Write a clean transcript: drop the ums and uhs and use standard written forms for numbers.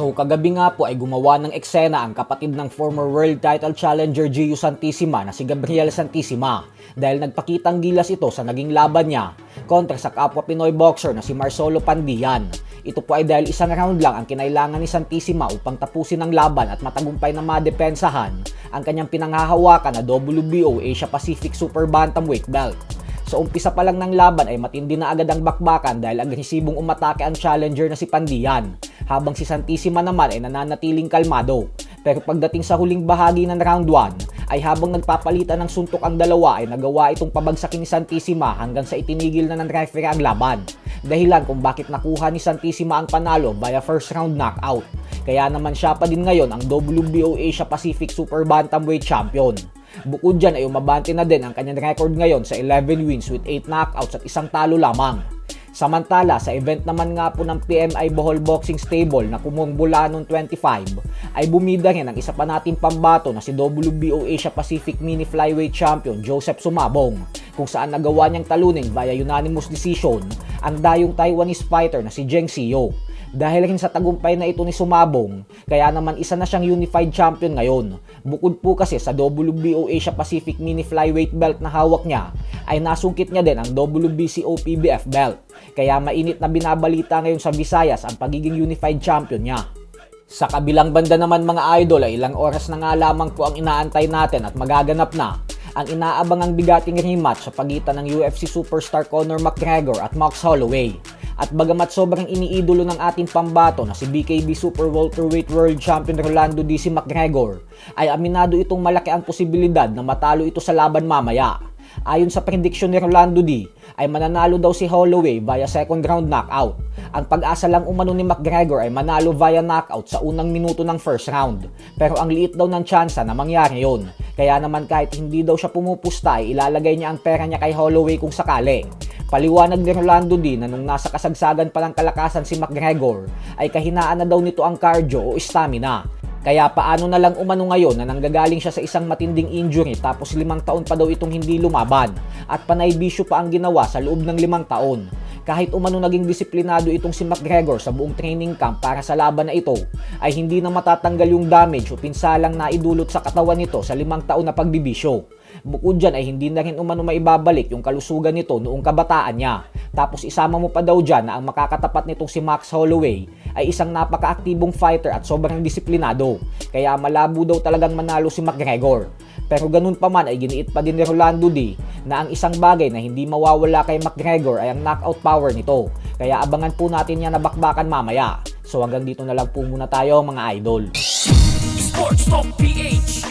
So kagabi nga po ay gumawa ng eksena ang kapatid ng former world title challenger Gio Santissima na si Gabriel Santissima dahil nagpakitang gilas ito sa naging laban niya kontra sa kapwa Pinoy boxer na si Marcelo Pandian. Ito po ay dahil isang round lang ang kinailangan ni Santissima upang tapusin ang laban at matagumpay na madepensahan ang kanyang pinanghahawakan na WBO Asia Pacific Super Bantamweight belt. Sa umpisa pa lang ng laban ay matindi na agad ang bakbakan dahil agresibong umatake ang challenger na si Pandian, habang si Santissima naman ay nananatiling kalmado. Pero pagdating sa huling bahagi ng round 1 ay habang nagpapalitan ng suntok ang dalawa ay nagawa itong pabagsakin ni Santissima hanggang sa itinigil na ng referee ang laban. Dahilan kung bakit nakuha ni Santissima ang panalo via first round knockout. Kaya naman siya pa din ngayon ang WBO Asia Pacific Super Bantamweight Champion. Bukod dyan ay umabante na din ang kanyang record ngayon sa 11 wins with 8 knockouts at isang talo lamang. Samantala, sa event naman nga po ng PMI Bohol Boxing Stable na kumumula noong 25, ay bumida rin ang isa pa nating pambato na si WBO Asia Pacific Mini Flyweight Champion Joseph Sumabong, kung saan nagawa niyang talunin via unanimous decision ang dayong Taiwanese fighter na si Zheng Xiyo. Dahil rin sa tagumpay na ito ni Sumabong, kaya naman isa na siyang unified champion ngayon. Bukod po kasi sa WBO Asia Pacific Mini Flyweight belt na hawak niya, ay nasungkit niya din ang WBCO PBF belt. Kaya mainit na binabalita ngayon sa Visayas ang pagiging unified champion niya. Sa kabilang banda naman mga idol ay ilang oras na nga lamang po ang inaantay natin at magaganap na ang inaabangang bigating rematch sa pagitan ng UFC superstar Conor McGregor at Max Holloway. At bagamat sobrang iniidolo ng ating pambato na si BKB Super Welterweight World Champion Rolando DC McGregor, ay aminado itong malaki ang posibilidad na matalo ito sa laban mamaya. Ayon sa prediksyon ni Rolando D, ay mananalo daw si Holloway via second round knockout. Ang pag-asa lang umano ni McGregor ay manalo via knockout sa unang minuto ng first round. Pero ang liit daw ng tsansa na mangyari yon. Kaya naman kahit hindi daw siya pumupusta ay ilalagay niya ang pera niya kay Holloway kung sakali. Paliwanag ni Rolando D na nung nasa kasagsagan pa ng kalakasan si McGregor ay kahinaan na daw nito ang cardio o stamina. Kaya paano na lang umano ngayon na nanggagaling siya sa isang matinding injury tapos 5 taon pa daw itong hindi lumaban at panay bisyo pa ang ginawa sa loob ng 5 taon. Kahit umano naging disiplinado itong si McGregor sa buong training camp para sa laban na ito, ay hindi na matatanggal yung damage o pinsalang naidulot sa katawan nito sa 5 taon na pagbibisyo. Bukod dyan ay hindi na rin umano maibabalik yung kalusugan nito noong kabataan niya. Tapos isama mo pa daw dyan na ang makakatapat nitong si Max Holloway ay isang napaka-aktibong fighter at sobrang disiplinado. Kaya malabo daw talagang manalo si McGregor. Pero ganun pa man ay giniit pa din ni Rolando D na ang isang bagay na hindi mawawala kay McGregor ay ang knockout power nito. Kaya abangan po natin yan na bakbakan mamaya. So hanggang dito na lang po muna tayo mga idol. Sports Talk PH